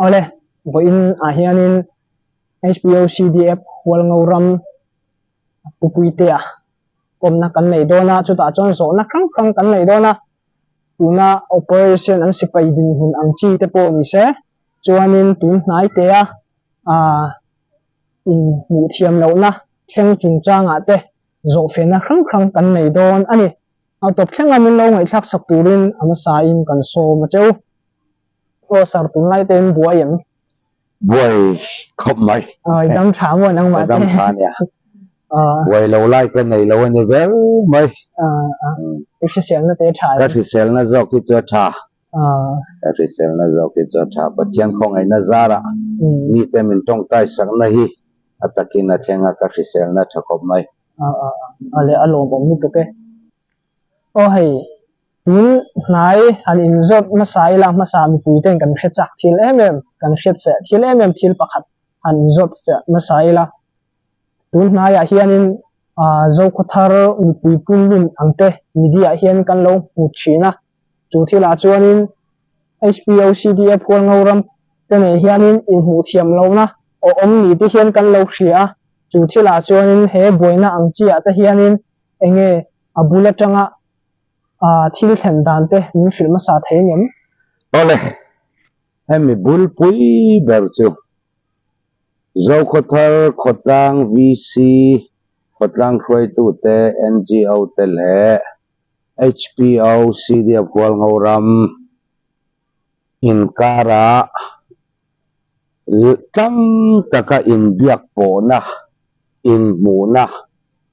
ole voin ahianin HBO CDF wal ngauram pupuite a komna kan nei dona chuta chon zo na khang kan nei dona tuna operation an sipai din hun ang chi te po ni se chuanin tun hnai te a in mu thiam lo na theng chung changa te zo fe na khang kan nei don ani au top theng amin lo ngai thak sak turin ama sa in kan so ma cheu o sar tun lai ten buayem buổi không mấy dam tha mo nang ma dam tha nè buổi lâu lại cái này lâu này bé mấy cái xe nó té thải cái xe nó do cái chỗ thả cái xe nó do cái chỗ thả bất chẳng không ai nó ra ra ni tem mình trong tay sáng nay atakin na theng cái xe nó thắc không mấy ale alo bom ni cái o hay tun nai an in zot ma sai la ma sa mi puiten kan khe chak thil kan khet fe thil thil pakhat an zot fe ma sai la tun nai a hianin zo khothar mi pui pun lun angte media hian kan lo pu thina chu thila chuanin HBO CDF ko ngauram tene hianin in hu thiam lo na o om ni ti hian kan lo hria chu thila chuanin he boina angchi ata hianin enge abula tanga thil thlen dan te min film ma sa thei ngem ole hemi bul pui ber chu zo khothar khotang VC khotang khoi tu te NGO te le HBO CDF wal ngauram in kara tam taka in biak po na in mu na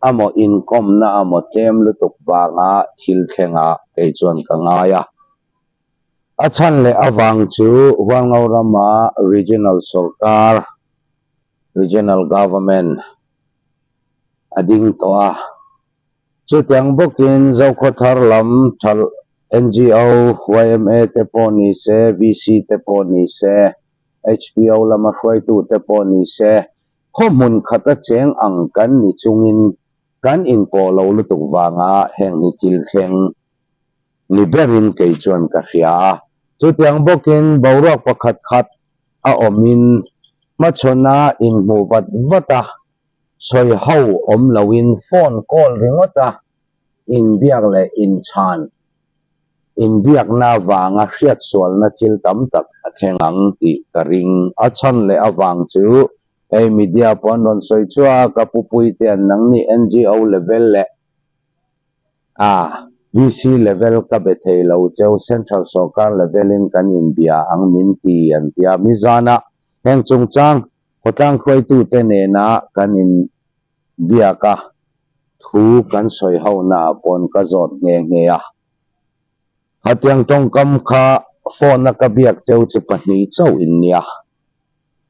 amo income na amo tem lutuk ba nga thil thenga ke chuan ka nga ya achan le awang chu wal ngaurama regional sarkar regional government ading to a chu tiang bokin zo khothar lam thal NGO YMA te poni se VC te poni se HBO lama khoi tu te poni se khomun khata cheng ang kan ni chungin kan in po lo lutuk wanga heng ni til theng ni berin ke chuan ka hria chu tiang bokin borak pakhat khat a omin machona in mu wat vata soi ho om lawin phone call ringota in biak le in chan in biak na wanga hriat sual na thil tam tak a thengang ti karing a chan le awang chu ei media pon non soi chua ka pupui te nang ni NGO level le VC level ka bethei lo cheu central sarkar level in kan in bia ang min ti an tia mizana heng chung chang khotang khoi tu te ne na kan in bia ka thu kan soi ho na pon ka zot nge a hatiang tong kam kha phone na ka biak cheu chu pahni chau in nia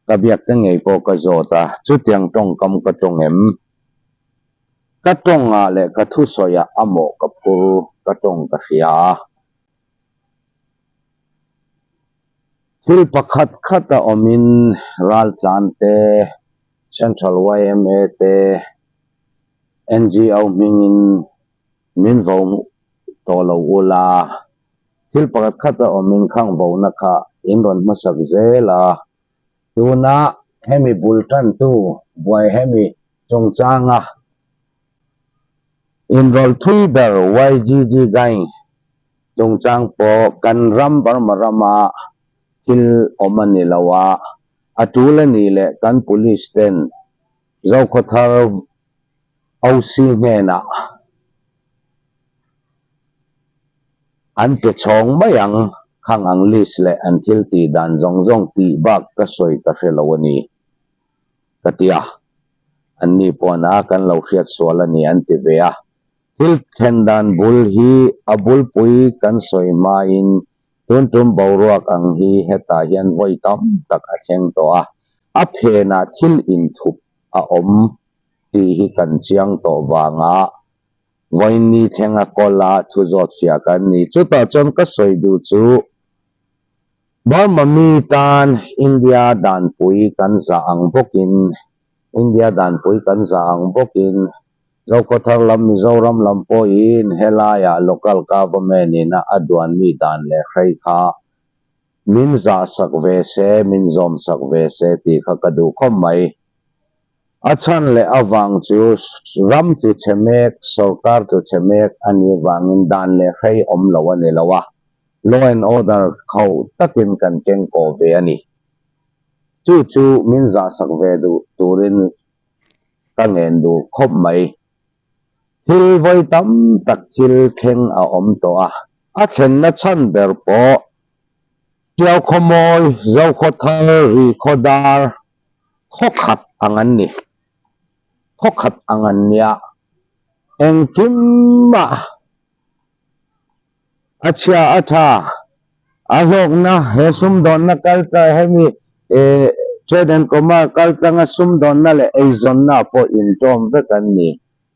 ka biak te ngei po ka zota chu tiang tong kam ka tong em ka tong a le ka thu soya amo ka pu ka tong ka hria thil pakhat khata omin ral chan te central YMA te NGO mingin min vo to lo ula thil pakhat khata omin khang vo na kha in ron masak zela tuna hemi bultan tu boy hemi chongchanga in rol thui ber YGG gai chongchang po kan ram bar marama kil omani lawa atula ni le kan police ten zo khothar OC mena ante chong mayang khang ang list le until ti dan zong ti bak ka soi ka felawani katia anni pona kan lo khiat swalani ante vea hil thendan bul hi abul pui kan soi ma in tum bawruak ang hi heta hian voi tam tak a cheng to a phena thil in thup a om ti hi kan chiang to wanga voini thenga kola thu zot fia kan ni chuta chon ka soi du chu Burma mi tan India dan pui kan za ang bokin India dan pui kan za ang bokin zo khothar lam Mizoram lam po in helaya local government in adwan mi dan le khai kha min za sak ve se min zom sak ve se ti kha ka du khom mai achan le awang chu ram tu chemek sarkar tu chemek ani wangin dan le khai om lawa ne lawa law and order khau takin kan keng ko ve ani chu min za sak ve du turin ka ngen du khom mai hil voi tam tak chil kheng a om to a khen na chan ber po tiao khomoi zau khothar ri khodar khokhat angan ni khokhat angan nia engkimma acha atha ahok na hesum don na kalta hemi trade and commerce kalta nga sum don na le eizon na po in tom ve kan ni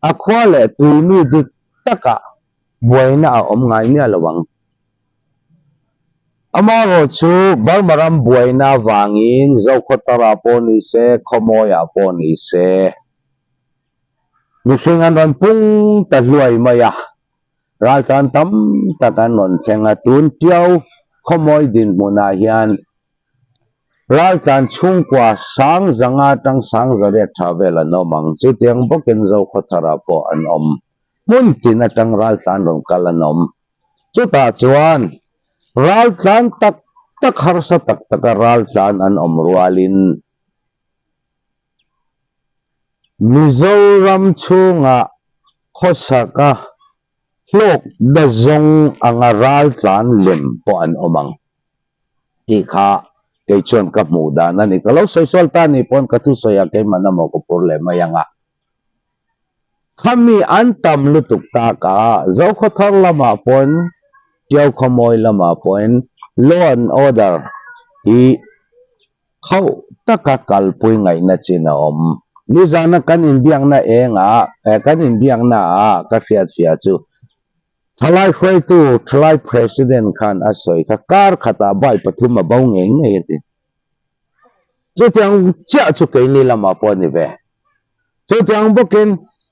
akhwa le tuimi dik taka buaina a om ngai ni alawang amaro chu balmaram buaina wangin zau khotara po ni se khomoya po ni se nusingan ron pung ta hluai maya ral tan tam takan non chenga tun tiau khomoi din muna hian ral tan chung kwa sang zanga tang sang zare travel no mang chu tiang boken zau khothara po an om mun tin atang ral tan ron kalanom chu ta chuan ral tan tak tak har sa tak tak ral tan an om rualin Mizoram chunga khosaka hlok da zong angaral tlan lem po an omang ikha ke chon ka muda na ni kalau social ta ni pon ka tu soya ke manamo ko problema yanga khami antam lutuk ta ka zo khothar lama pon tiau khomoi lama pon law and order hi khau taka kalpui ngai na china om ni zana kan indiang na enga kan indiang na ka fiat chu thalai khoi tu thalai president khan asoi ka kar khata bai pathuma bawngeng nge ti chutiang cha chu ke ni lama pon ni ve chutiang bokin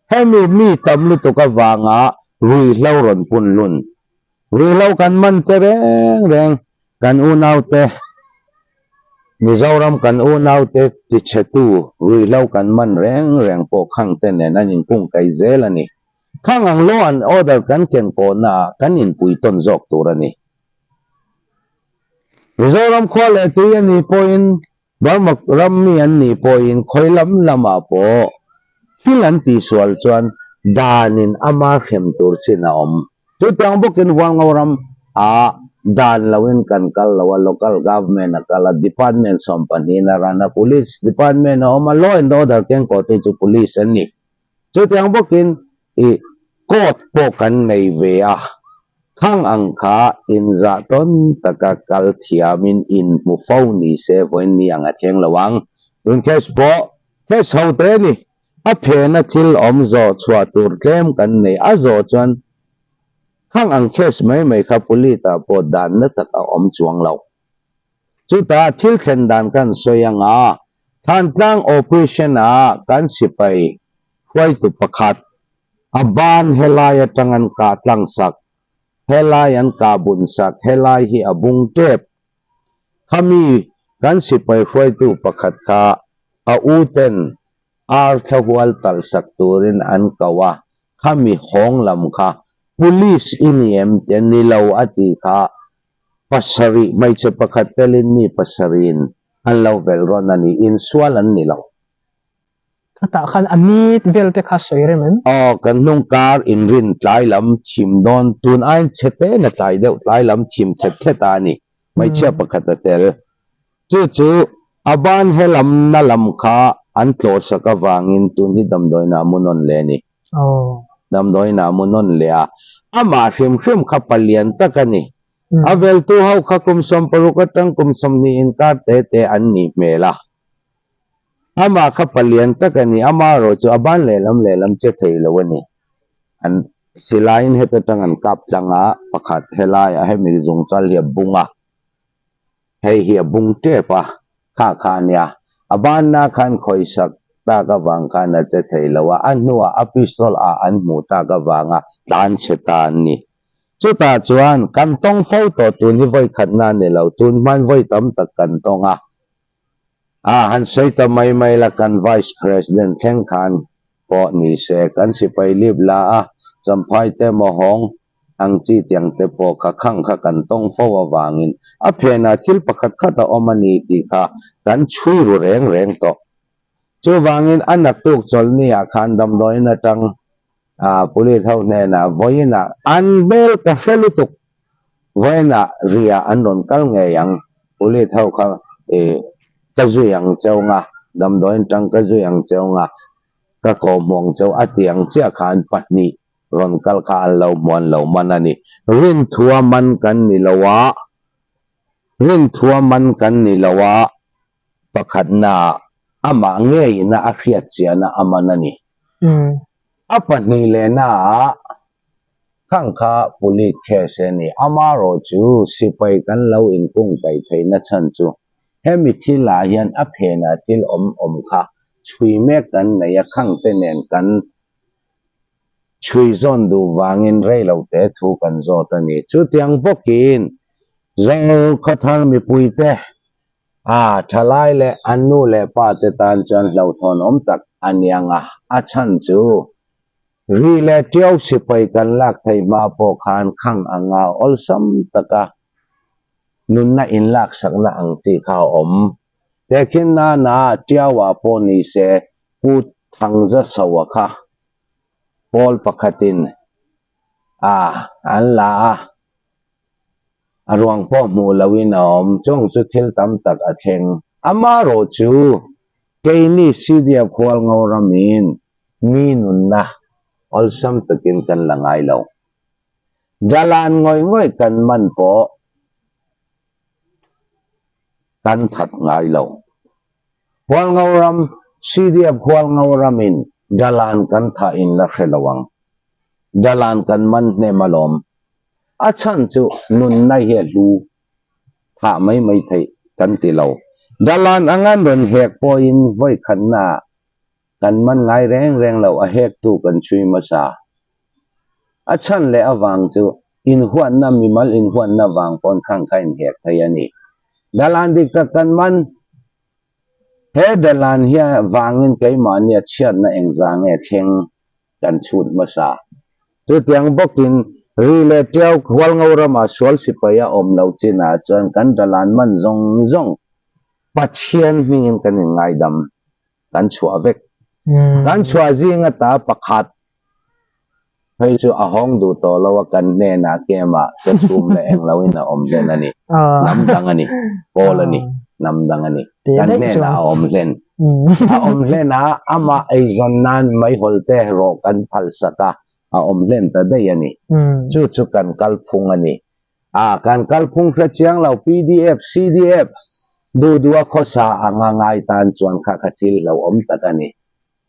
hemi mi tamlu to ka wanga rui lauron pun lun rui lau kan man te reng kan unau te Mizoram kan unau te ti chetu rui lau kan man reng po khang te ne na ning kung kai zelani khang ang law and order kan ken ko na kan in pui ton jok turani Mizoram khole tu yani point barmak rammi an ni point khoilam lama po filan ti swal chuan danin ama khem tur sina om tu tang bokin wang oram a dan lawin kan kal lawa local government akala department company na rana police department o ma law and order ken ko tu police ani chu tiang bokin i court po kan nei ve a khang ang kha in za ton taka kal thiamin in mu phone se voin ni anga cheng lawang tun case po case ho te ni a phe na thil om zo chwa tur tlem kan nei a zo chuan khang ang case mai kha polita po dan na taka om chuang lau chu ta thil thlen dan kan soyanga than tlang operation a kan sipai khwai tu pakhat aban helaya tangan ka tlang sak helayan ka bun sak helai hi abung tep khami kan sipai khwai tu pakhat ka a uten ar thawal tal sak turin an kawa khami hong lam kha police iniem ten nilaw ati ka pasari may sa pakatelin ni pasarin ang law velron ani inswalan nilaw kata kan amit velte khasoy remen kan nung kar in rin tlai lam chim don tun ain chete na tlai deu tlai lam chim chet ani may cha pakatatel chu aban helam na lam kha an tlo sa ka wangin tun ni damdoi na munon leni damdoi na munon lea ama hrim kapalian takani avel tu hau kha kumsom parukatang kumsom ni in ka te an ni mela ama kapalian takani ama ro chu aban lelam che thei lawani an silain hetatang an kap tanga pakhat helaya he mi jung chal hi bunga hei hi bung te pa kha nia aban na khan khoisak ta ka wang kana che thei lawa an nuwa a pistol a an mu ta ka wanga dan chetan ni chu ta chuan kan tong fo to tu ni voi khat na ne lo tun man voi tam tak kan tonga han sei ta mai la kan vice president theng khan po ni se kan si pai lip la champhai te mo hong ang chi tiang te po kha khang kha kan tong fo awangin a phena thil pakhat khat a omani ti kha kan chui ru reng to chu wangin anak tuk chol ni a khan dam doi na tang police ho ne na voina an bel ka felutuk voina ria anon kal nge yang police ho kha ka zu yang chau nga dam doi tang ka zu yang chau nga ka ko mong chau atiang chia khan patni ron kal kha lo manani rin thua man kan ni lawa pakhat na ama nge na akhiat chia na amanani apani le na khang kha police case ni amaro chu sipai kan lo in kung pai thei na chan chu hemi thila hian a phena til om kha chui me kan na ya khang te nen kan chui zon du wangin rei lo te thu kan zo ta ni chu tiang bokin zong khathar mi puite thalai le anu le pa te tan chan lo thon om tak anianga a chan chu ri le tiau sipai kan lak thei ma po khan khang anga ol sam taka nun na in lak sak na ang chi kha om tekin na tiawa po ni se pu thang za sawa kha pol pakhatin an la arwang po mu lawin om chong chu thil tam tak a theng amaro chu keini sidia khwal ngoramin ni nun na ol sam takin kan langai lo dalan ngoi kan man po kan that ngai lo khwal ngoram sidia khwal ngoramin dalan kan tha in la khelawang dalan kan man ne malom achan chu nun na he lu tha mai thei kan ti lo dalan angan ron hek po in voi khan na kan man ngai reng lo a hek tu kan chui ma sa achan le awang chu in huan na mi mal in huan na wang pon khang khain hek thai ani dalan dik ta kan man he dalan hia wangin kai ma nia chiat na engzang e theng kan chut ma sa chu tiang bokin ri le tiau khwal ngorama swal sipaya om lo china chuan kan dalan man zong pathian mingin kan ngai dam kan chua vek kan chua zinga ta pakhat hei chu ahong du to lawa kan ne na kema ka chum le eng lawin om len ani nam dang ani pol ani nam dang ani kan ne na om len ama ai zon nan mai holte ro kan phal saka om len ta dai ani chu kan kalphung ani kan kalphung kha chiang lo pdf cdf du khosa anga ngai tan chuan kha thil lo om tak ani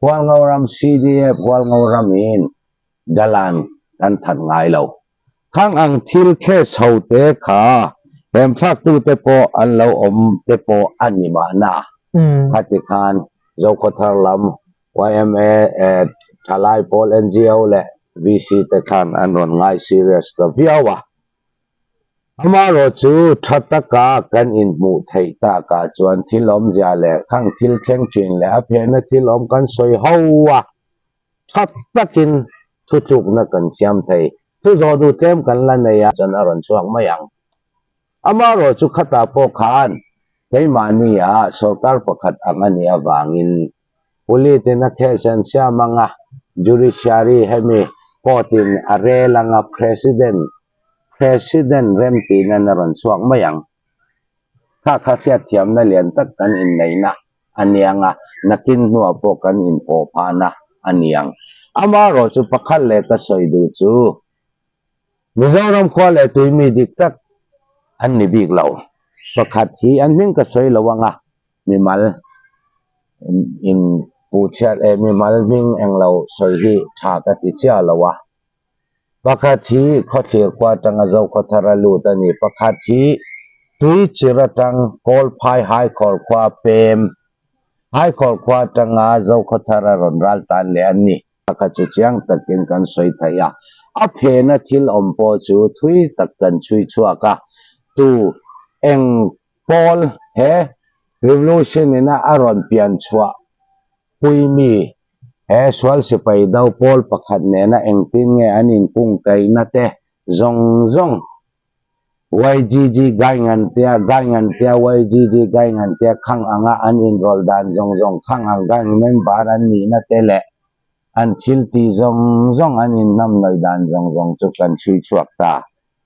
khwal ngoram cdf khwal ngoram in dalan kan that ngai lo khang ang thil khe sote kha rem thak tu te po an lo om te po ani ma na khati khan zo khothar lam yma thalai pol ngo le vc te khan an ron ngai serious to viawa amaro chu thataka kan in mu thei ta ka chuan thilom ja le khang thil thleng chin le a phena thilom kan soi hawa thattakin thutuk na kan siam thei thu zo du tem kan la ne ya chan aron chuang mayang amaro chu khata po khan keimani sarkar pakhat angani awangin polite na khesan siamanga judiciary hemi courtin arelanga president remti na naron chuak mayang kha khiat thiam na lian tak kan in nei na anianga nakin nuwa po kan in po pha na aniang amaro chu pakhal le ka soi du chu mizoram khwale tuimi dik tak an ni bik lo pakhat hi an ming ka soi lawanga mimal in puchat mimal ming englo soi hi tha ka ti cha lawa pakhat hi khothir kwa tanga zo khothara lu tani pakhat hi tui chiratang kol phai hai khol kwa pem hai khol kwa tanga zo khothara ron ral tan le ani pakhat chu chiang takin kan soi thaya a phe na thil om po chu thui tak kan chui chuaka tu eng pol he revolution ina aron pian chua pui mi he swal sipai dau pol pakhat ne na eng tin nge anin pung kai na te zong zong YGG gai ngan tia YGG gai ngan tia khang anga anin rol dan zong zong khang ang gan member an ni na tele an thil ti zong zong anin nam noi dan zong zong chu kan chui chuak ta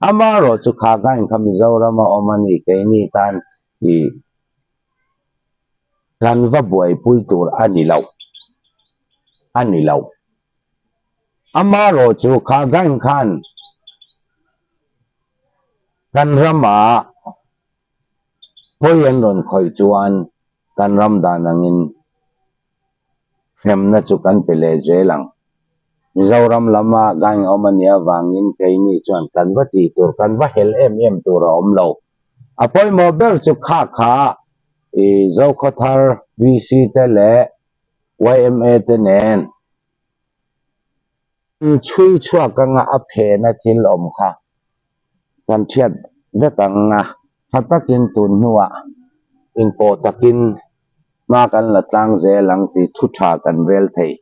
amaro chu kha gan kham zawrama omani ke ni tan i kan va buai pui tur ani lau amaro chu kha gan khan kan rama poyen ron khoi chuan kan ram dan angin hem na chu kan pele zelang mizoram lama gang omania wangin keini chuan kan va ti tur kan va hel em tur om lo apoi mo ber chu kha e zo khothar VC te le YMA te nen chui chua ka nga a phe na thil om kha kan thiat vetang nga hatakin tun nuwa in po takin ma kan la tlang ze lang ti thu tha kan rel thei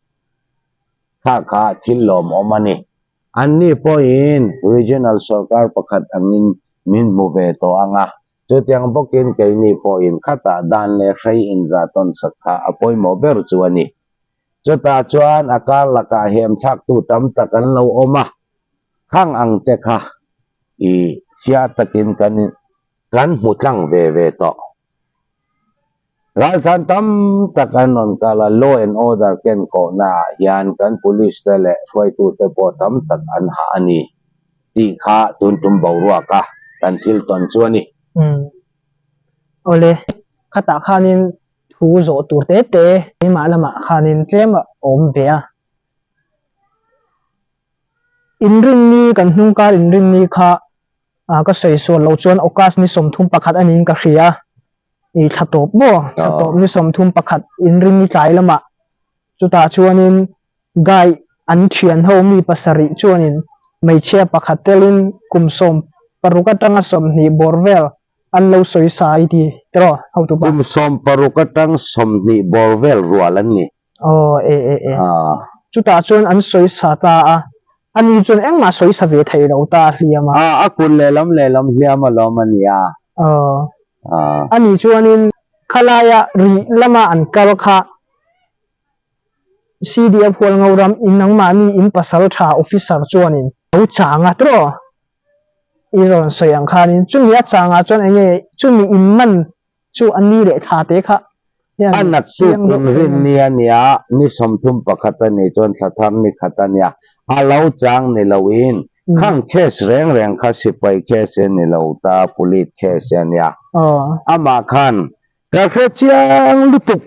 kha thil lom omani anni po in regional sarkar pakhat angin min move to anga chutiang bokin keini po in khata dan le khai in za ton sakha apoi mo ber chuani chuta chuan akal laka hem thak tu tam takan lo oma khang ang te kha i sia takin kan hutlang ve to Ralsan tam takanon kala law and order ken ko na yan kan police tele swai tu te po tam tak an ha ani ti kha tun tum bawruwa ka kan thil ton chuani ole khata khanin thu zo tur te ni ma lama khanin tlema om ve a inring ni kan hnung kar inring ni kha ka sei so lo chuan okas ni somthum pakhat anin ka hria i thatop ni somthum pakhat inring ni tlai lama chuta chuanin gai an thian ho mi pasari chuanin meichhia pakhat telin kumsom parukatanga somni borvel an lo soi sai ti tro how to kumsom parukatang somni borvel rualan ni chuta chuan an soi sa ta a ani chuan engma soi sa ve thei lo ta hliama akun lelam hliama lomania ani chuanin khalaya ri lama an kal kha CDF hol ngauram inang mani in pasal tha officer chuanin ho changa tro iron soyang khanin chumia changa chuan enge chumi inman chu ani le tha te kha anak su rin nia ni somthum pakhata ni chuan thathar ni khatania alau chang ni lawin khang case reng kha sipai case ni lo ta police case ania ama khan ka khe chiang lutuk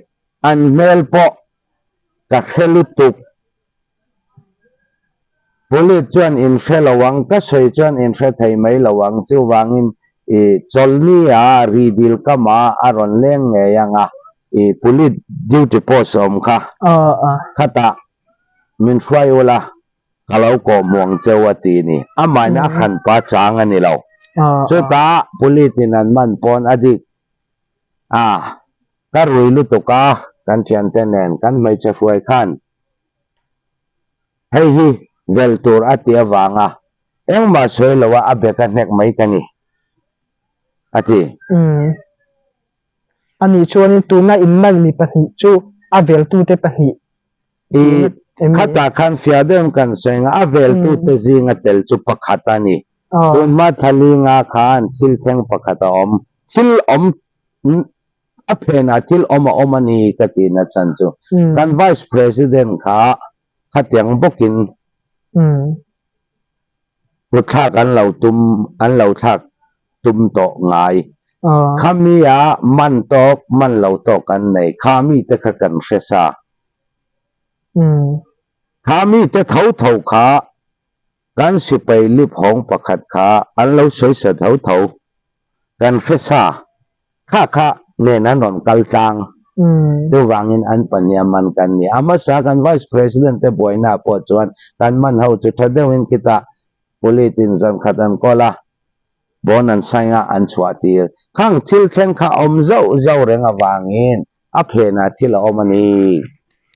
an mel po ka khe lutuk police chuan in felawang ka soi chuan in fe thei mai lawang chu wangin e cholni a ridil kama aron leng nge yanga e police duty post om kha khata min fwaiwala kalau ko muang chawati ni amana khan pa chang ani lo chuta police inan man pon adik ka ruilu to ka kan thian tenen kan mai che fuai khan hei hi vel tur atia wanga engma soi lawa abeka nek mai kani ati ani chuan tuna inman mi pahni chu avel tu te pahni khata khan fiadem kan senga avel tu te zinga tel chu pakhata ni ma thali nga khan thil theng pakhata thil aphena thil omani katina chanchu kan vice president kha khatyang bokin rutha kan lo thak tum to ngai khamia man lo to kan nei khami te kha kan fesa khami te thau kha kan sipai lip hong pakhat kha an lo soi sa thau kan fesa kha ne na non kaltang chu wangin an paniaman kan ni amasa kan vice president te boina po chuan kan man ho chu thadewin kita politin zan khatan kola bon an sainga an chhuatir khang thil thleng kha om zo zo renga wangin a phena thil a omani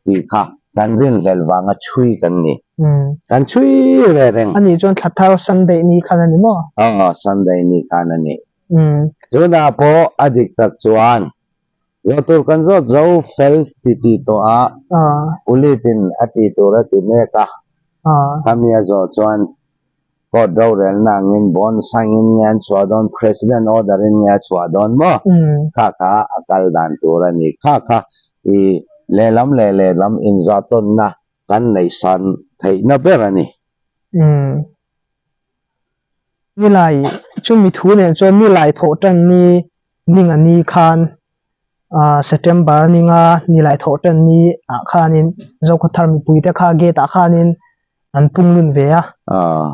ti kha kan rin lel wanga chui kan ni kan chui re reng ani chon thathar Sunday ni khana ni mo Sunday ni khana ni chuna po adik tak chuan zotur kan zo fel ti to a politin ati to ra ti ne ka kamia zo chuan ko do rel na ngin bon sangin ngan chwadon president order in nya chwadon mo kha akal dan tura ni kha I lelam in zaton na kan nei san thei na berani mi lai chumi thu ne cho mi lai tho tan ni ning ani khan September ninga ni lai tho tan ni a khanin zo ko thar mi puite kha ge ta khanin an punglun ve a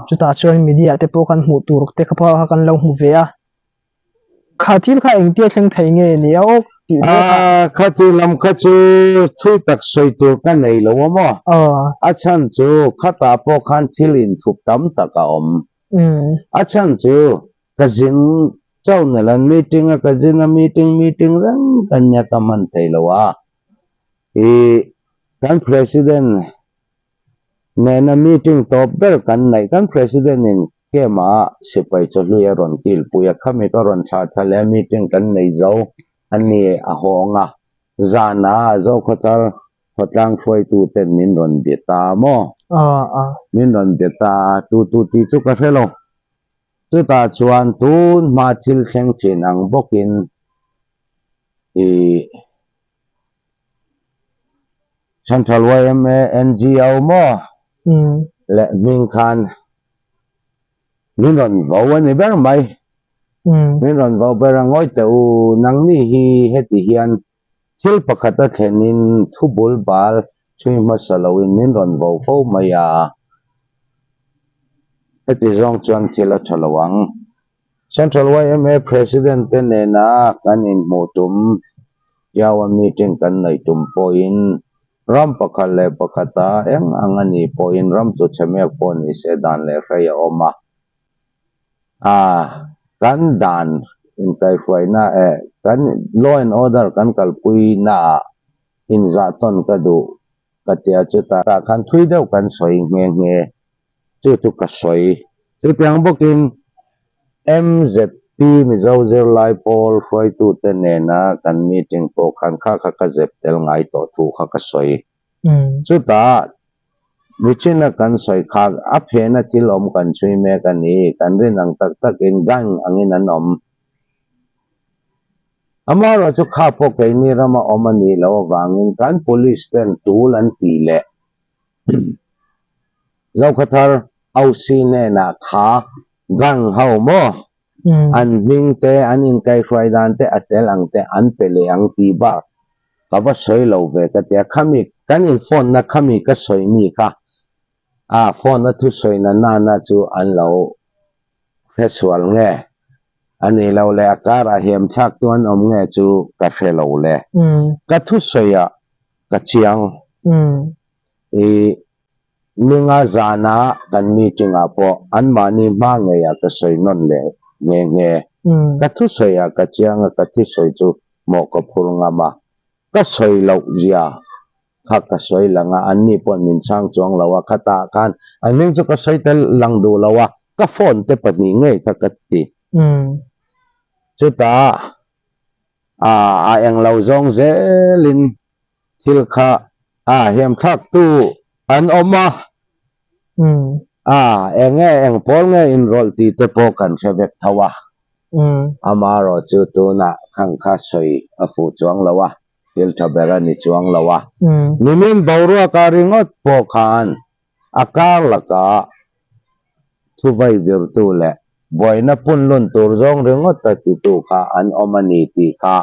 chu ta chuan media te po kan hmu tur te kha pa kan lo hmu ve a khathil kha eng tia thleng thei nge ni a ok ti khati lam kha chu thui tak soi tur kan nei lo mo a chan chu khata po khan thilin thup tam taka om a chan chu kazin chau na lan meeting a kazina meeting rang kanya kaman thei lo wa kan president nena meeting top ber kan nei kan president in kema sipai choluya ron kil puya khami ka ron tha thale meeting kan nei zo ani a honga zana zo khotar hotlang phoi tu ten min ron beta mo min ron beta tu ti chu ka thelo tu ta chuan tun ma thil thleng thin ang bokin Central YMA NGO mo le min khan min ron vo ani ber mai min ron vo ber ngoi te u nang ni hi heti hian thil pakhata thenin thubul bal chui masalawin min ron vo fo maya heti zong chuan thila thalawang Central YMA president te na kan in motum yawa meeting kan nei tum point ram pakhale pakhata eng angani point ram chu chame pon is edan le raya oma kan dan in kai faina kan law and order kan kalpui na in zaton kadu katia chuta kan thui deu kan soi nge chu ka soi chu piang bokin MZP mizo zer lai pol foi tu tenena kan meeting po kan kha zep tel ngai to thu kha soi chuta Vichina kan soi kha a phena tilom kan chui me kan ni kan rin ang tak in gang angin anom amaro chu kha po ke ni rama omani lo wangin kan police ten tul an ti le zo khathar ausi ne na kha gang hau mo an ming te an in kai fraidan te atel ang te an pele ang ti ba ka va soi lo ve ka te khami kan in phone na khami ka soi ni kha phone na thu soi na chu an lo fesual nge ani lo le akara hem thak tuan om nge chu ka felo le ka thu soya ka chiang ninga zana kan meeting apo an mani ma nge ya ka soi non le nge ka thu soya ka chiang ka thi soi chu mo ko phurunga ma ka soi lo zia ka soi langa anni pon min chang chong lawa khata kan aning chu ka soi tel lang du lawa ka phone te pani nge ka ti chuta eng lo zong zelin thil kha hem thak tu an oma eng pol nge enroll ti te po kan sebek thawa amaro chu tu na khang kha soi afu chuang lawa hil thabera ni chuang lawa nimin bawrua ka ringot po khan akar laka thuvai virtu le boy na punlun tur zong ringot ta ti tu kha an omani ti kha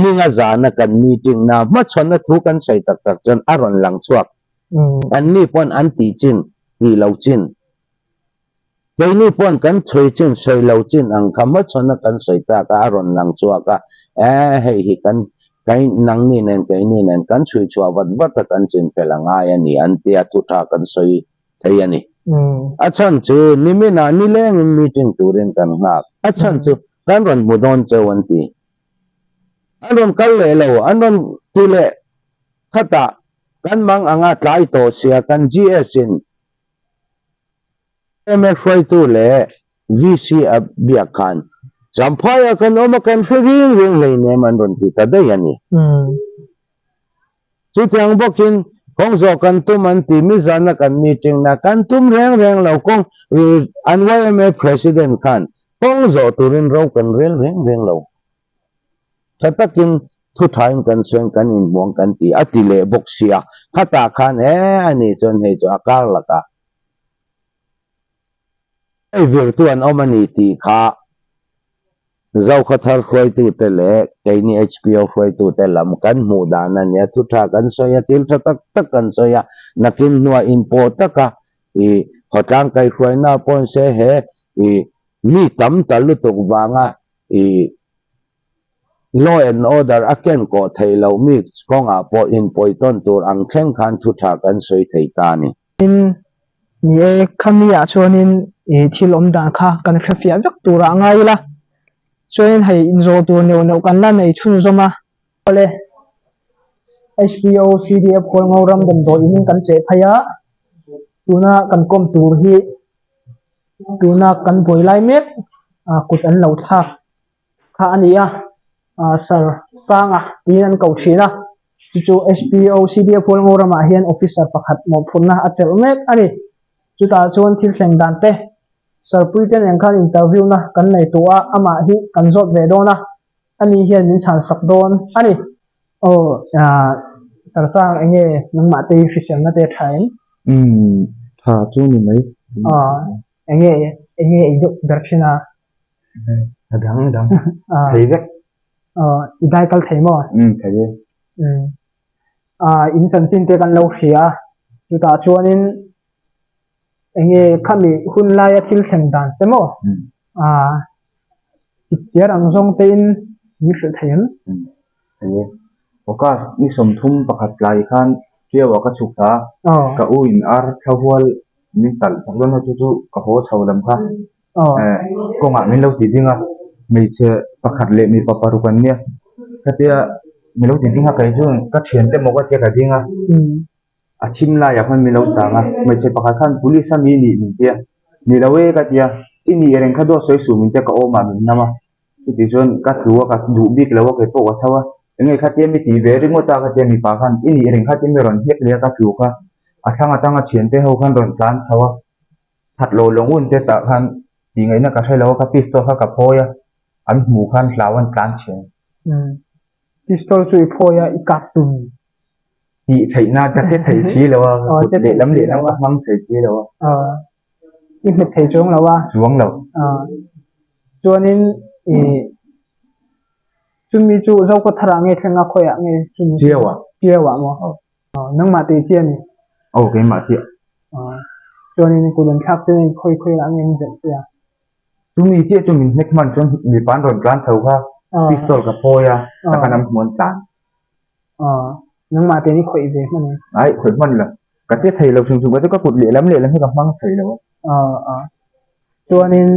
ninga zana kan meeting na ma chona thu kan sai tak jon aron lang chuak an ni pon an ti chin ti lo chin cái ni pon kan chui chin soi lo chin ang kama chona kan soi ta ka aron lang chuak ka hei hi kan cái nang ni nen kan chui chua wat wat kan chin pelanga ya ni an tia tu tha kan soi thei ani achan chu nimina nileng meeting turin kan ngak achan chu kan ron mudon chawanti anon kalle lo anon tile khata kan mang anga tlai to sia kan GS in MFI tu le VC abiakan sampaya kan oma kan fering ring le ne man ron ti tada yani chu tiang bokin kong zo kan tum an ti mi zana kan meeting na kan tum reng lo kong NYMA president kan kong zo turin ro kan reng lo chatakin thu thain kan swen kan in mong kan ti atile boksia khata khan ani chon he cho akar laka ai virtual omani ti kha zau khathar khoi tu te le kaini HPO khoi tu te lam kan mu dana nya thu tha kan soya til tak tak kan soya nakin nuwa info taka hotang kai khoi na pon se he mi tam talu tok wanga law and order aken ko thailo mi konga po in poiton tur ang thleng khan thu tha kan soi thei ta ni in ni khamia chonin thil om dan kha kan khafia vek tura ngai la choin hai inzo tur no kan la nei chun zoma ole HPO CDF khol ngauram dam do in kan che phaya tuna kan kom tur hi tuna kan boilai met kut an lo thak kha ania sir sanga tin kau thina chu SPO CDF khol ngorama hian officer pakhat mo phunna achel mek ani chuta chon thil thleng dan te sir puiten yang khan interview na kan nei tua ama hi kan zot ve dona ani hian min chan sak don ani sir sang enge nangma te official na te thain tha chu ni mai enge iduk darshina dang thei vek idai kal thei mo thei in chan chin te kan lo hria chuta chuanin enge khami hun lai a thil thleng dan te mo chiar ang zong te in ni hre thein thei oka ni som thum pakhat lai khan kewa ka chukha ka u in ar thawal min tal thon ho chu ka ho chawlam kha ko nga min lo ti dinga mei che pakhat le mi paparu kan nia katia mi lo ti dinga kai jun ka thian te mo ka te ka dinga a thim la ya khan mi lo changa mei che pakhat khan police mi ni tia ni lawe ka tia ini ereng kha do soi su min te ka o ma min nama ti jon ka thuwa ka du bik lawa ke to wa thawa enge khatia mi ti ve ringo ta khatia mi pa khan ini ereng khatia mi ron hek le ka thu kha athanga tanga thian te ho khan ron plan chawa that lo longun te ta khan ti ngai na ka thai lawa ka pistol kha ka phoya an mu khan hlawan plan chen pistol chu i phoya i katun ti thai na ka che thai chi lawa le lam ka mang thai chi lawa i me thai chong lawa chuang lo chuanin chumi chu zo ko thara nge thenga khoya nge chumi chewa mo nang ma te chiani ke ma chi chuanin kulen thak te khoi la nge ni ja chumi che chumi nek man chon mi pan ron plan chau kha pistol ka phoya ta kanam mon tan nang ma te ni khoi ve man ai khoi man la ka che thai lo chung chung ka ka put le lam ka mang thai lo chuanin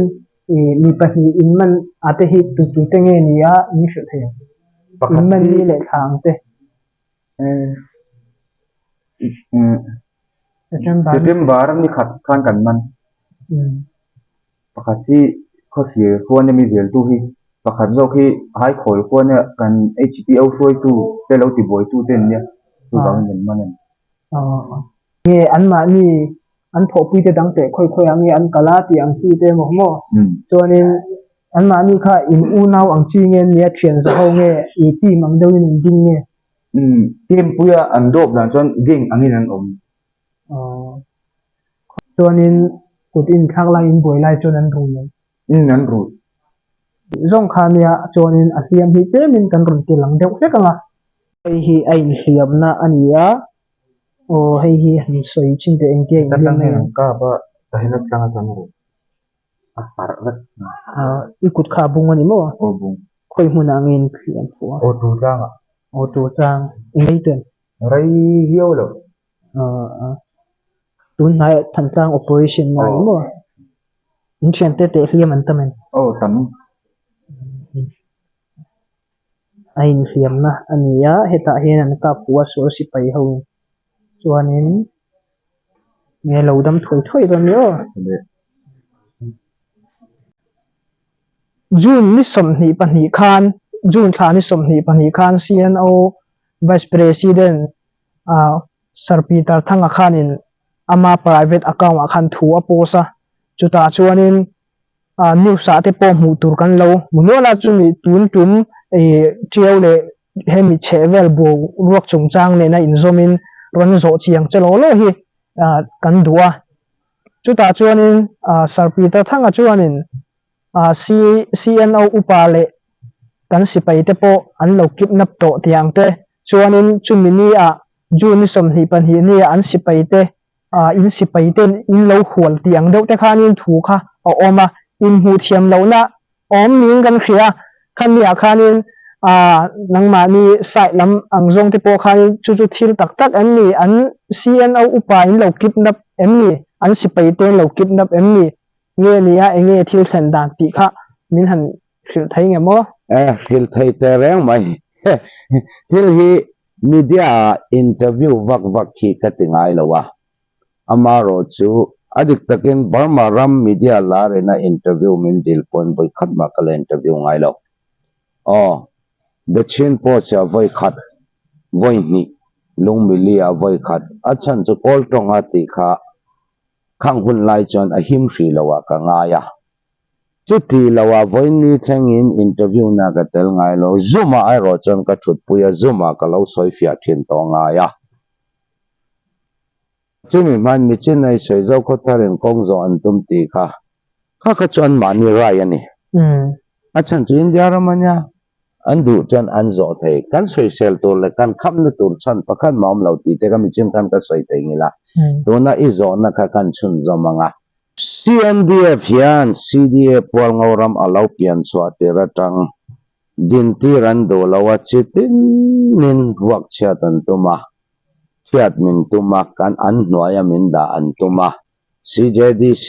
mi pahi in man ate hi tu te nge ni ya ni hre the in man ni le thang te September ni khan kan man pakati kho sie ko ne mi vel tu hi pakhat zo khi hai khoi ko ne kan HPO foi tu te lo ti boy tu ten ne tu bang men man nge an ma ni an tho pui te dang te khoi ang an kala ti ang chi te mo chuanin an ma ni kha in u naw ang chi nge ne thian za ho nge i ti mang deu in ding nge tim puya an dop dan chon ging angin an om chuanin kut in thak lai in boi lai chon an ru an ru zong kha nia chuanin a hiam hi te min kan run ti lang deuh hlek anga hi ai hiam na ania hei hi han soi chin te engke in hiam ka ba tahinat lang tan ru par ikut kha bung ani mo bung khoi mun angin khiam fu tu tang ei ten rai hiau lo tun nai than tang operation nai mo in chen te te hliam an tamen tam ain hliam na ania heta hian an ka puwa so si pai ho chuanin nge lo dam thoi thoi don yo June ni somni pani khan June thla ni somni pani khan CNO Vice President Sir Peter Thanga khanin ama private account akhan thu aposa chuta chuanin news sa te po mu tur kan lo munola chumi tun tum triau le hemi chevel bo ruak chungchang le na inzomin ron zo chiang chelo lo hi kan duwa chuta chuanin Sir Peter Thanga chuanin CNO upale kan sipai te po an lo kidnap to tiang te chuanin chumini June somni panhi ni an sipai te in sipai te in lo khwal tiang deuh te khanin thu kha oma in hu thiam lo na om ning kan khria khan nia khanin nangma ni sai lam angjong te po khanin chu thil tak tak an ni an CNO upa in lo kidnap em ni an sipai te lo kidnap em ni nge nia enge thil thlen dan ti kha min han khil thai nge mo khil thai te reng mai thil hi media interview vak khi ka tingai lawa amaro chu adik takin Burma ram media la rena interview min dil pon voi khat ma kala interview ngai lo the chin po cha voi khat voi ni lung milia voi khat achan chu kol tonga ti kha khang hun lai chon a him hri lawa ka ngaya chu ti lawa voi ni thengin interview na ka tel ngai lo zuma ai ro chon ka thut puya zuma ka lo soi fia thin to ngaya chumi man mi chen ai sei zo kho tharen kong zo an tum ti kha ka chon mani rai ani achan chu india ramanya andu chan an zo thei kan soi sel to le kan kham na tur chan pakhan mom lo ti te ka mi chin kan ka soi te ngila to na i zo na ka kan chun zo manga CNDF yan CDF pol ngoram alau pian so te ratang din ti ran do lawa chitin nin huak chia tan tuma chiat min tuma kan an noya min da an tuma CJDC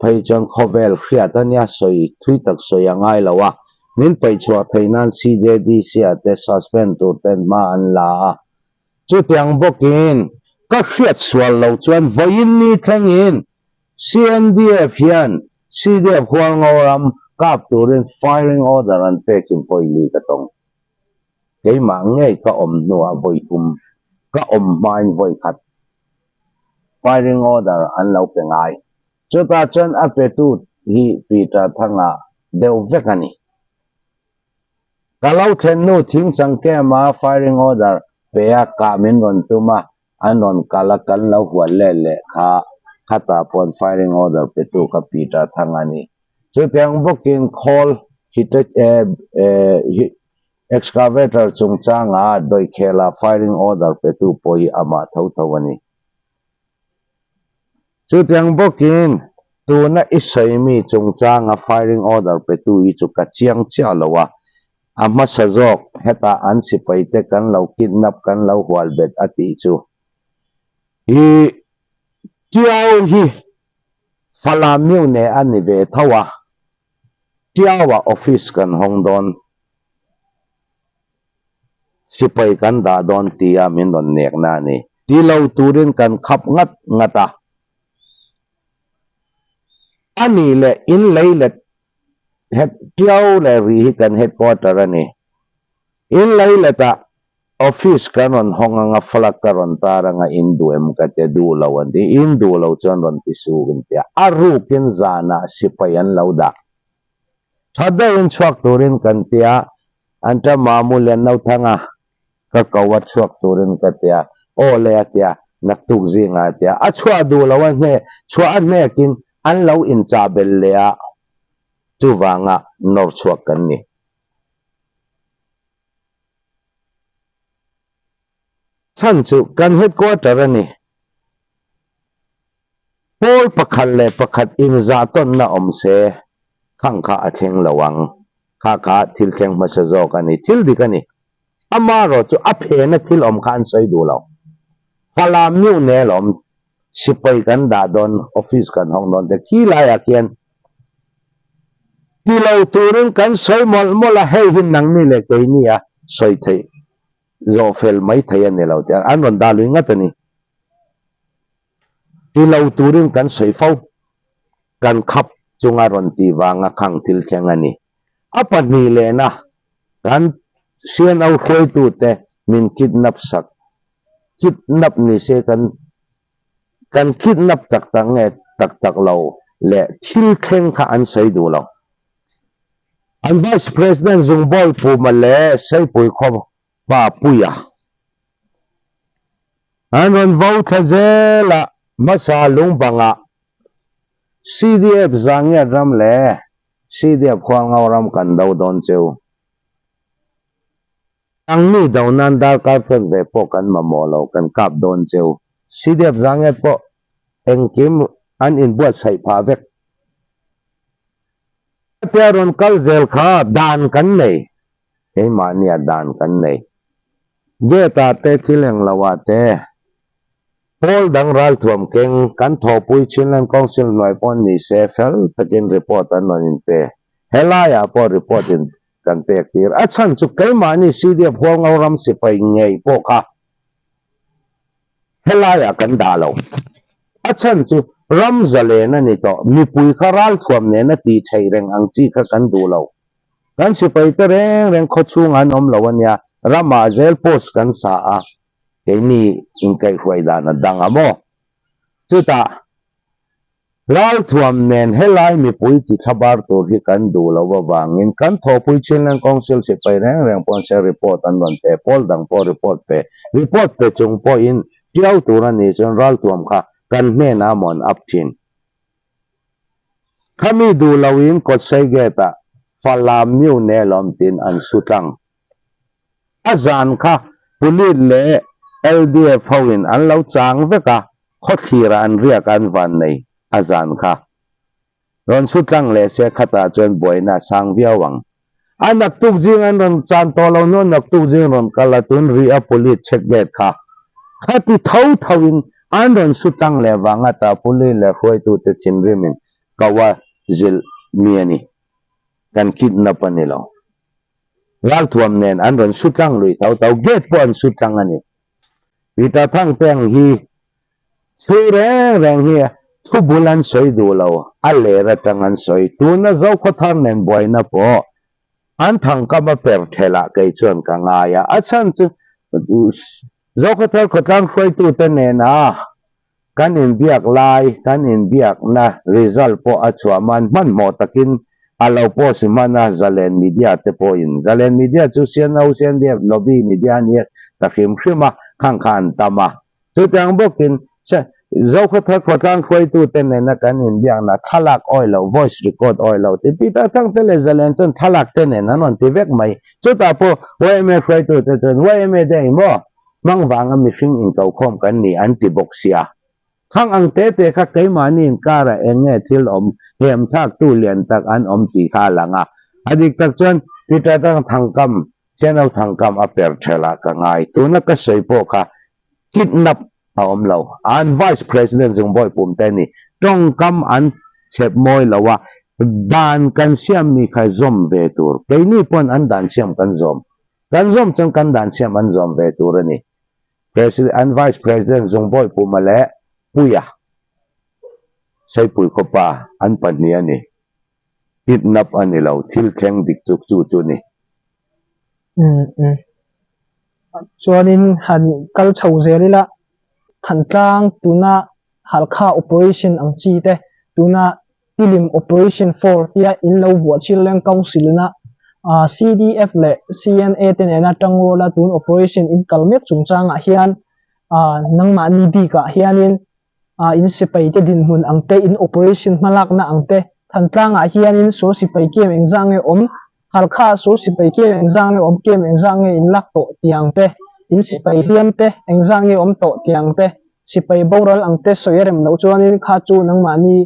phai chon khovel khriat ania soi thui tak soi angai lawa min pai chua thainan CJDC ate suspend to ten ma an la chu tiang bokin ka khriat swal lo chuan voin ni thangin CNDF yan CDF hual ngoram kap turin firing order an pekin foi li ka tong kei ma ngei ka om nuwa voi tum ka om main voi khat firing order an lo pengai chuta chen apetu hi Peter Thanga deu vekani kalau then no thing sang ke ma firing order pe ka min ron tuma anon kala kan lo hwal le kha khata pon firing order petu ka Peter Thanga ni chu teng booking call hit excavator chungchanga doi khela firing order petu poi ama thawani chu teng booking tu na isai mi chungchanga firing order petu I chu ka chiang cha lawa ama sajok heta an sipai te kan lo kidnap kan lo hwal bet ati chu hi tiao hi falamiu ne ani ve thawa tiawa office kan hongdon sipai kan da don tia min don nek na ni ti lo turin kan khap ngata ani le in leilet het tiao le ri kan headquarter ani in leileta office kanon honganga falak karon taranga induem kate du lawan di indu law chon ron pisugin tia aru kin zana sipayan lawda thada in chuak turin kan tia anta mamulen naw thanga kakawat chuak turin ka tia ole tia naktuk zinga tia achwa du lawan ne chwa ne kin an law in chabel lea tuwanga nor chuak kan ni chan chu kan headquarter ani pol pakhat le pakhat in za ton na omse khang kha atheng lawang kha thil theng ma sa zo kani thil di kani amaro chu aphe na thil om khan soi du law kala miu ne lom sipai kan da don office kan hong don te ki la ya kian ti lo turin kan soi mol mola hei hin nang ni le ke ni ya soi thei zo fel mai thei an lo te an ron da lu nga tani ti lo turin kan soi fau kan khap chunga ron ti wanga khang til chengani apa ni le na kan sian au khoi tu te min kidnap sak kidnap ni se kan kidnap tak tak nge tak lo le thil kheng kha an sei du lo an vice president Zungbol pu ma le sei pui kho pa puya an ron vote tha zela masa lung banga CDF zangya ram le CDF khwang ram kan do don cheu ang ni daw nan dar ka chen ve po kan mamolo kan kap don cheu CDF zangya po engkim an in buat sai pha vek Teron kal zel kha dan kan nei ei mania dan kan nei ge ta te thileng lawa te Paul dang ral thuam keng kan tho pui chinland council noi pon ni se fel takin report an non in pe helaya po report in kan pe tir achan chu kai mani CDF hong ram sipai ngei po kha helaya kan dalo achan chu ram zale na ni to mi pui kharal thuam ne na ti thei reng ang chi kha kan du lo kan sipai te reng kho chung an om lo ania rama zel post kan sa a ke ni in kai huai da na dang amo chu ta ral thuam nen helai mi pui ti khabar to hi kan du lo wa wangin kan tho pui chinland council sipai reng pon se report an non te pol dang po report pe chung po in tiau tu na ni chen ral thuam kha kan ne na mon apthin khami du lawin ko segeta falam miu ne lom tin an sutang azan kha pulit le LDF hawin an lo chang veka khothira an ria kan van nei azan kha ron sutang le se khata chen boina sang biawang anak tuk jing an ron chan to lo no nak tuk jing ron kalatun ria pulit chekget kha khati thawin an ron sutang le wanga ta puli le khoi tu te chin rimin kawa zil miani kan kidnap ani lo ral thuam nen an ron sutang lui tau get pon sutang ani ita thang teng hi thu reng hi thu bulan soi du lo ale ra tangan soi tu na zo kho thar nen boy na po an thang ka ma per thela kai chon ka nga ya achan chu zo kho thang khoi tu te ne na kan in biak lai kan in biak na result po achwa man mo takin alo po si mana zalen media te po in zalen media chu sian au sian de lobby media ni takim khima khang khan tama chu tang bokin che zo kho thang khoi tu te ne na kan in biak na thalak oil voice record oil te pi ta thang te le zalen chen thalak te ne na non ti vek mai chu ta po me khoi tu te chen me de mo mang wang mi sing in kau khom kan ni anti boxia khang ang te kha kai mani in kara enge thil om hem thak tu lian tak an om ti kha langa adik tak chon pita tang thangkam channel thangkam aper thela ka ngai tu na ka sei po kha kidnap om lo an vice president Zungbol pum te ni tong kam an chep moi lawa dan kan siam ni kha zom ve tur ke ni pon an dan siam kan zom chang kan dan siam an zom ve tur ani president an vice president Zungbol pum ale puya sai pui ko pa an pan ni ani kidnap ani lo thil kheng dik chuk chu ni chuanin han kal chho zelila than tlang tuna halkha operation ang chi te tuna tilim operation 4 tia in lo wa chileng council na CDF le CNA ten ena tangola tun operation in kalmek chungchang a hian nangma ni bi ka hianin in sipai te din hun ang te in operation malak na ang te than tlang a hianin so sipai kem engzang e om halkha so sipai kem engzang e om kem engzang e in lak to tiang te in sipai hiam te engzang e om to tiang te sipai boral ang te soyerem no chuanin kha chu nangma ni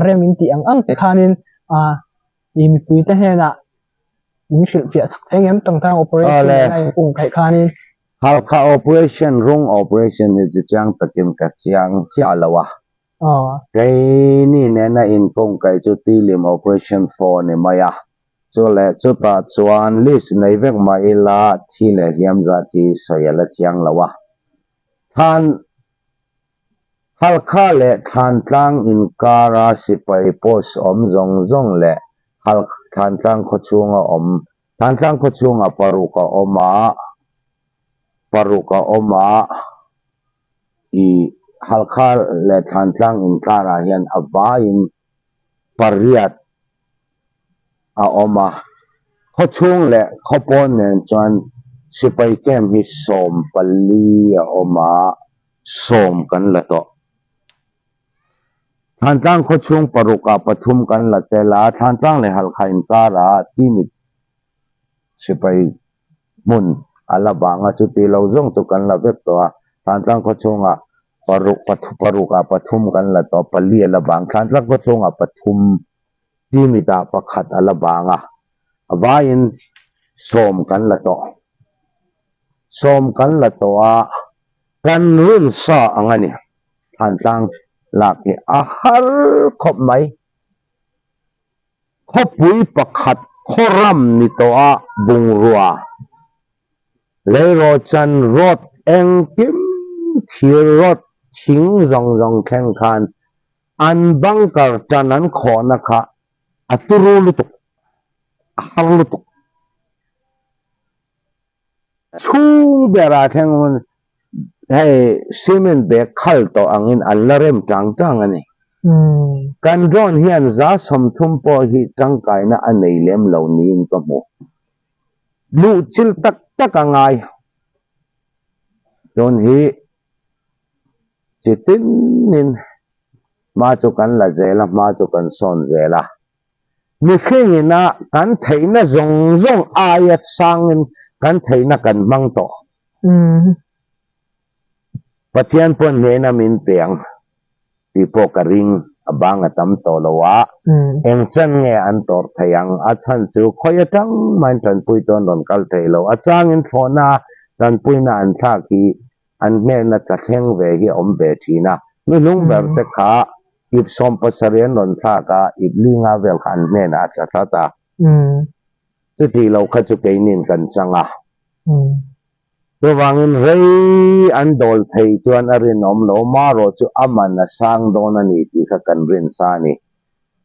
rem in ti ang te khanin mi pui te hena mi khil fia thak thengem tang tang operation lai ung khai khanin halka operation rung operation ni chang takin ka chiang chia lawa kai ni ne na in kong kai chu ti lim operation 4 ni maya chu le chu ta chuan list nei vek ma ila thi le hiam za ti soyala chiang lawa than halka le than tlang in kara sipai post om zong zong le hal than tlang kho chunga om than tlang kho chunga paruka oma i halka le than tlang in kara hian abain pariat a oma kho chung le kho pon nen chuan sipai kem hi som pali a oma som kan la to than tlang kho chung paruka pathum kan la tela than tlang le halka in kara ti mi sipai mun ala banga chu ti lo zong tu kan la vek to than tlang kho chunga paruka pathum kan la to pali ala bang than tlang kho chunga pathum ti mi ta pakhat ala banga avain som kan la to kan run sa angani than tlang laki ahar khop mai khopui pakhat khoram ni to a bungrua leiro chan rot engkim thir rot thing zong zong kheng khan an bangkar tanan khona kha aturu lutuk ahar lutuk chung bera theng hey cement be khal to angin allarem tang tang ani kan ron hian za som thum po hi tangkai na anei lem lo ni in ka mo lu chil tak tak angai don hi chitin nin ma chu kan la zela ma chu kan son zela mi khengina kan theina zong zong ayat sangin kan theina kan mang to pathian pon hena min peang ti po ka ring abang atam to lawa eng chan nge an tor thayang a chan chu khoya tang man tan pui ton don kal thelo a chang in thona tan pui na an tha ki an me na ka theng ve hi om be thina nu lung ber te kha ip som pasarian don tha ka ip linga vel khan me na cha tha ta tu ti lo kha chu ke nin kan changa tu wangin rei an dol thei chuan arin om lo ma ro chu aman na sang don ani ti kha kan rin sa ni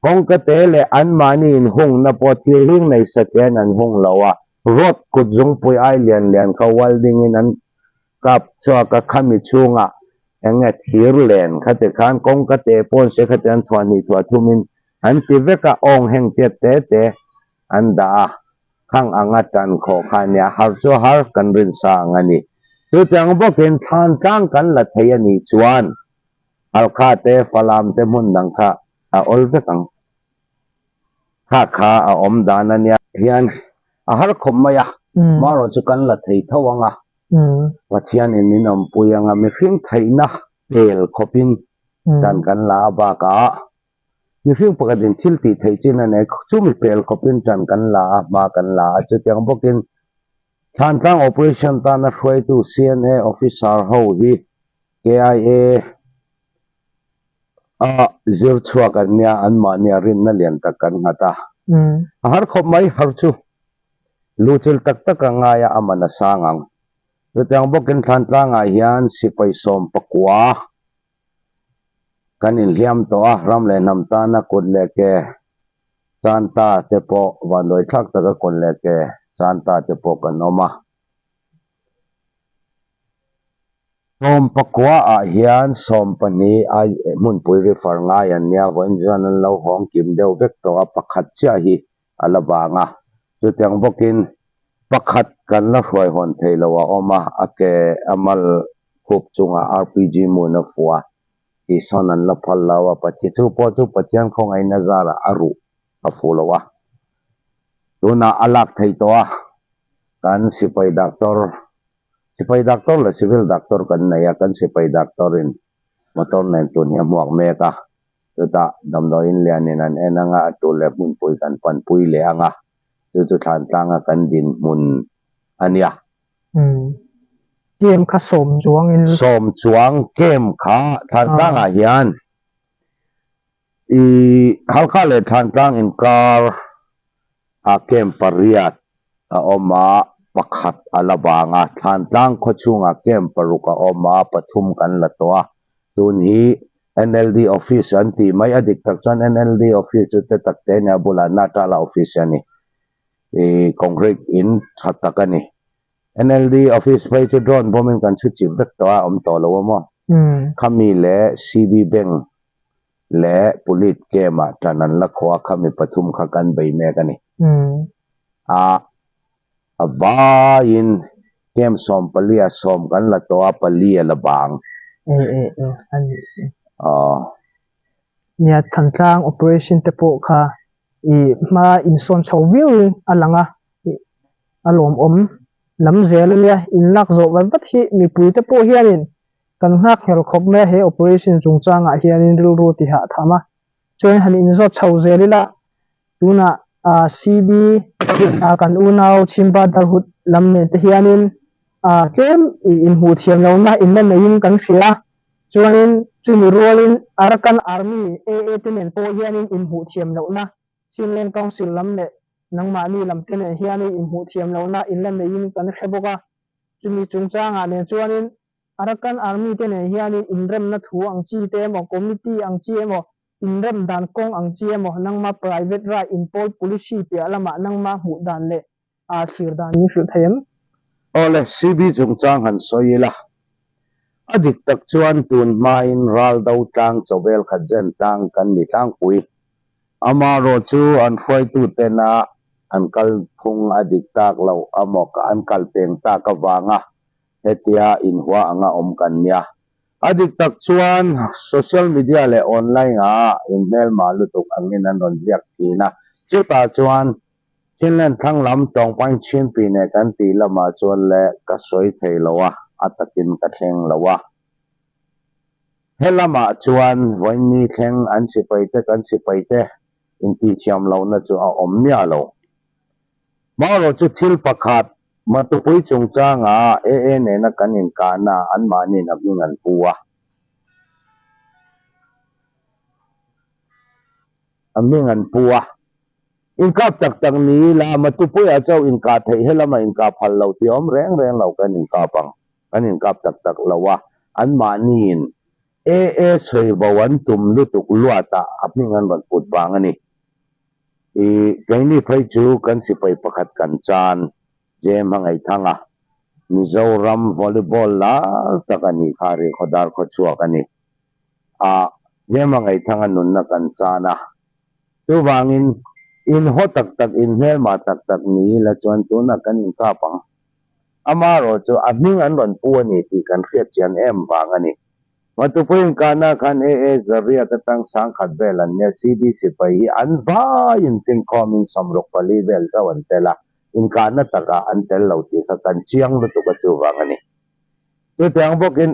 hong ka te le an mani in hung na po thil ring nei sa chen an hung lawa rot kut jung pui ai lian ka welding in an kap chwa ka khami chunga enge thir len khate khan kong ka te pon se khate an thwani thwa thumin an ti veka ong heng te an da khang angatan kho khania har chu har kan rin sa ngani tu tang bokin than tang kan la thaya ni chuan alkha te falam te mun dang kha a ol vekang kha a om dana nia hian a har khom maya maro chu kan la thei thawanga pathian in ninom puyanga mi khing thaina el khopin kan la ba ka mi khing pakadin thil ti thei china ne chu mi pel khopin kan la ba kan la chu tiang bokin than tang operation ta na khoi tu CNA officer ho hi KIA a zir chua kan nia an ma nia rin na lian tak kan ngata har khop mai har chu luchil tak tak anga ya amana sangang tutang bokin than tang a hian sipai som pakwa kan in liam to a ram le nam ta na kut le ke chanta te po wanoi thak tak kon le ke chanta te po kan oma som pakwa a hian som pani a mun pui ri far nga yan nia wan jan lo hong kim deu vek to a pakhat cha hi ala banga tutang bokin pakhat kan la hroi hon thei lawa oma ake amal khup chunga RPG mu na fuwa ti sonan la phal lawa pati chu po chu patian khong ai na zara aru a fulawa tuna alak thei to a kan sipai doctor la civil doctor kan na ya kan sipai doctor in motor nen tun ya muak me ka tuta damdo in lianin an enanga tu le mun pui kan pan pui le anga tu than tanga kan din mun ania game kha som chuang game kha than tang a hian halka le than tang in car a game pariat a oma pakhat alabanga than tang khochunga game paruka oma pathum kan latwa tun hi NLD office anti mai adik tak chan NLD office te takte nya bula natala office ani concrete in thatakani NLD office phai chu drone bomin kan chu chim dak to om to lo mo khami le CB bank le police kema tanan la khwa khami pathum kha kan bei me kani avain kem som palia som kan la to palia la bang nya thantlang operation te po kha ma in son chawil alanga alom lam zelia in lak zo van bat hi mi pui te po hianin kan hak hel khop me he operation chungchanga hianin ru ti ha thama choin han in zo chau zelila tuna CB kan unau chimba darhut lam me te hianin kem in hu thiam lo na in na yin kan khila choin chumi rolin arakan army AA tenen po hianin in hu thiam lo na chinlen council lam le nangma ni lam tenen hianin in hu thiam lo na in lam me yin kan kheboka chumi chungchanga ne chuanin arakan army tenen hianin in rem na thu ang chi te mo committee ang chi mo in rem dan kong ang chi mo nangma private ra in pol police pe alama nangma hu dan le thir dan ni fil them ole CB chungchang han soila adik tak chuan tun main ral dau tang chobel khajen tang kan ni tang pui amaro chu an foi tu tena an kal phung adik tak lo amok an kal peng ta ka wanga hetia in hwa anga kan nya adik tak chuan social media le online email malu tuk angin an ron ziak tina chuta chuan chinlen thang lam tong pain chin pi ne kan ti lama chuan le ka soi thei lowa atakin ka thleng lowa helama chuan voini thleng an sipai te kan sipai te inti chiam lo na chu a omnia lo maro chu thil pakhat matupui chungchanga ne na kanin kana an manin abingan puwa amingan puwa inkap tak tak ni la matupui a chau inka thei helama inka phal lo ti om reng lo kanin kapang kanin kap tak tak lawa an manin soi bawan tum lutuk luata amingan ban put bangani kaini phai chu kan sipai pakhat kan chan jem hangai thanga Mizoram volleyball la takani khari khodar khochua kani jem hangai thanga nun na kan chana tu bangin in ho tak tak in hel ma tak tak ni la chuan tu na kan in ka pang amaro chu adning an ron pu ni ti kan riat chian em bangani matupuin kana kan zaria tatang sang khatbelan ne CDC pai an va in tin komin samrok pali bel chawan tela in kana taka an tel lo ti ka kan chiang lu tu ka chu wangani tu tang bokin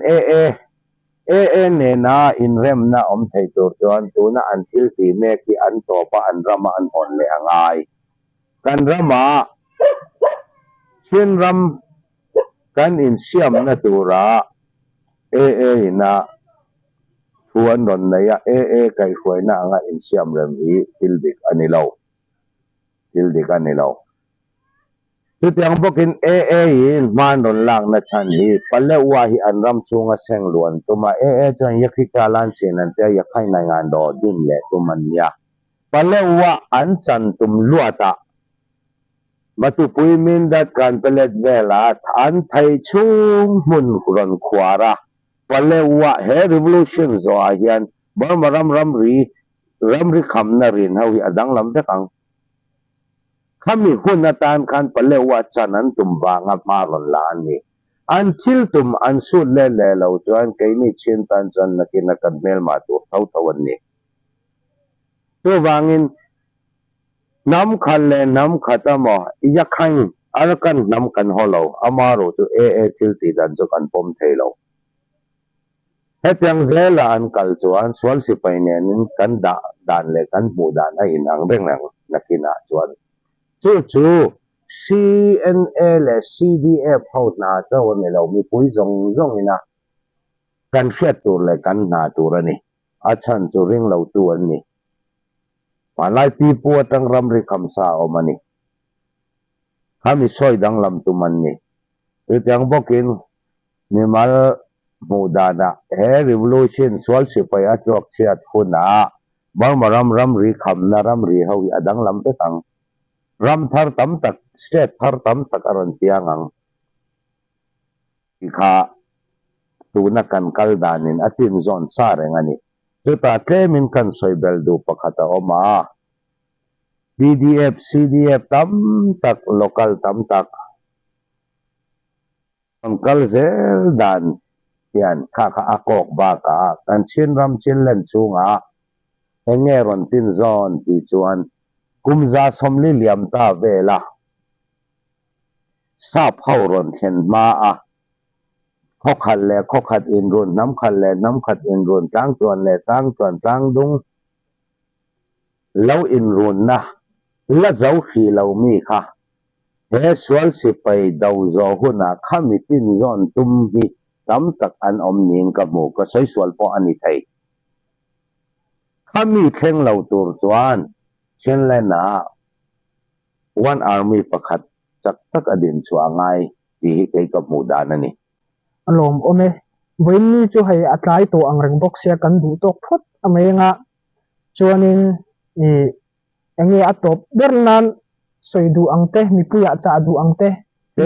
ne na in rem na om thei tur chuan tu na an thil ti me ki an to pa an rama an on le angai kan rama chin ram kan in siam na tura na tuan ron na ya kai khoi na nga in siam rem hi tildik anilaw tu tiang bokin in man ron lang na chan hi palewa hi an ram chunga seng luan tuma chan yakika lan sinan te yakai na ngan do din le tuman ya palewa an chan tum luata matupui min dat kan pelet vela an thai chung mun ron khwara palewa he revolution zo ahian barma ram ri kham na rin hawi adang lam te kang kami hunatan kan palewa chanan tumba nga maron laan ni until tum ansud le lo chuan kaini chintan chan na kinakadmel ma tu tawan ni tu wangin nam khan le nam khatamo yakhain alkan nam kan holo amaro tu til ti dan zo kan pom thelo hetiang zela an kal chuan swal si painen kan dan le kan mu dan a in ang reng nakina chuan chu CNA le CDF hot na chaw ne lo mi pui zong zong ina kan fiat tur le kan na tur ani achan chu ring lo tu an ni malai pi pu tang ram ri kham sa omani kami soi dang lam tu man ni tyang bokin ni mal mudana he revolution swal sipai atok chiat huna bang maram ram ri kham na ram ri ho adang lam te tang ram thar tam tak state thar tam tak aron tiangang ikha tuna kan kaldanin atin zon sa rengani chuta klemin kan soibel du pakhata oma BDF CDF tam tak local tam tak kal zel dan yan kaka akok baka kan chin ram chin len chunga engeron tin zon ti chuan kumza somli liam ta vela sa phauron thlen ma a khokhat le khokhat in run nam khat le nam khat in run tang tuan le tang tuan tang dung lo in run na la zau khi lo mi kha he swal sipai dau zo huna khami tin zon tum hi tam tak an om ning ka mu ka soi swal po ani thai khami thleng lo tur chuan chen le na one army pakhat chak tak adin chuangai ti hi kai ka mu dan ani alom ome voin ni chu hei atlai to ang reng box sia kan du tok phot amenga chuanin ni enge atop bernan soidu angte mi puya cha du angte te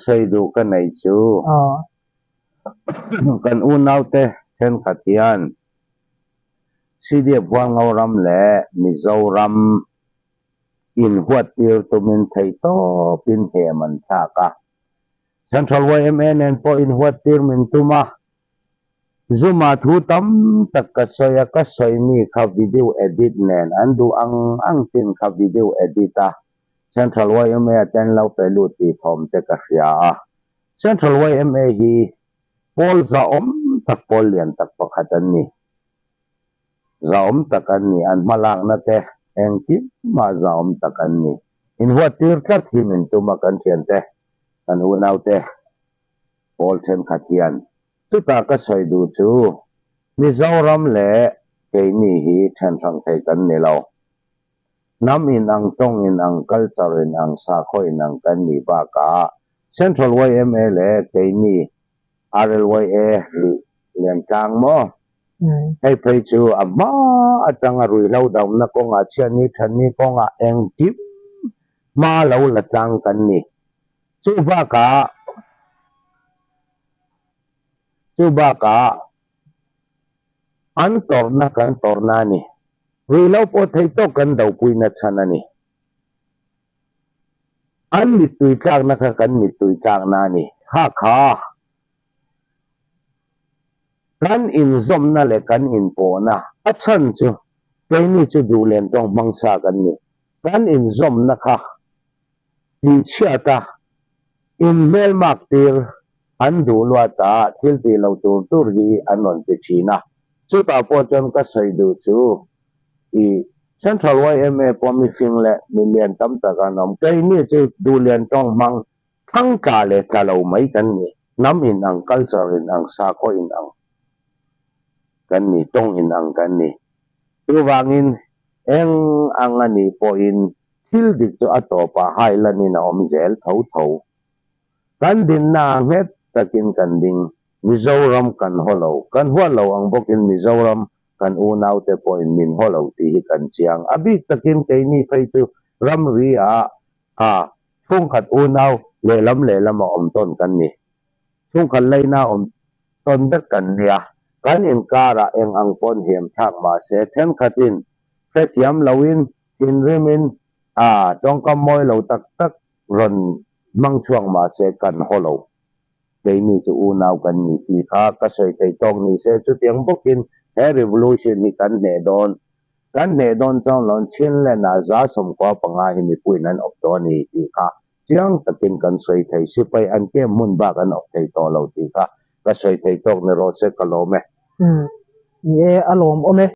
soidu ka nei chu kan unaw te then khatian CDF wang ngauram le Mizoram in huat tir tumin thei to pin he man thaka Central YMN and po in huat tir min tuma zuma thu tam tak ka soy mi kha video edit nen andu ang chin kha video edita Central YMA ten lau pelu ti thom te ka ria Central YMA hi pol za om tak pol lian tak pakhatan ni za om takan ni an malang na te engki ma za om takan ni in huat tir tat hi min tuma kan thian te kan unaw te pol then khatian chuta ka soi du chu Mizoram le ke ni hi than thang thei kan ni lo nam in ang tong in ang culture in ang sa khoi in ang kan ni ba ka Central YMA le ke ni RLYA lian kang mo hay phei chu amma atanga rui lo daw na ko nga chian ni than ni ko nga eng tip ma lo la tang kan ni chu ba ka an torna ni rui lo po thei to kan daw pui na chana ni an mi tui tlang na ka kan mi tui tlang na ni ha kha kan in zom na le kan in po na achan chu kai ni chu du len tong mangsa kan ni kan in zom na kha ti chia ta in mel mak tir an du lwa ta thil ti lo tur hi anon ti china chu ta po chon ka sai du chu i Central YMA po mi fing le million tam ta kanom kai ni chu du len tong mang thang ka le ka lo mai kan ni nam in ang culture in ang sa ko in ang kan ni tong in ang kan ni tu wangin eng ang ani po in thil dik chu atopa hailan ni na om zel tho kan din na het takin kan ding Mizoram kan holo kan hualo ang bokin Mizoram kan unaw te po in min holo ti kan chiang abi takin kay ni phei chu ram ri thung khat unaw le lam om ton kan ni thung khat leina om ton dak kan nia kan in kara eng ang pon hiam thak ma se then khatin phetiam lawin in remin tong kam moi lo tak ron mang chuang ma se kan holo kay ni chu unaw kan ni ti kha ka soi kai tong ni se chu tiang bokin he revolution ni kan ne don chang lon chin le na za som ko panga hi mi puinan op to ni ti kha chiang takin kan soi thei sipai an ke mun ba kan op thei to lo ti kha ka soi thei tok ne ro se kalome ye alom ome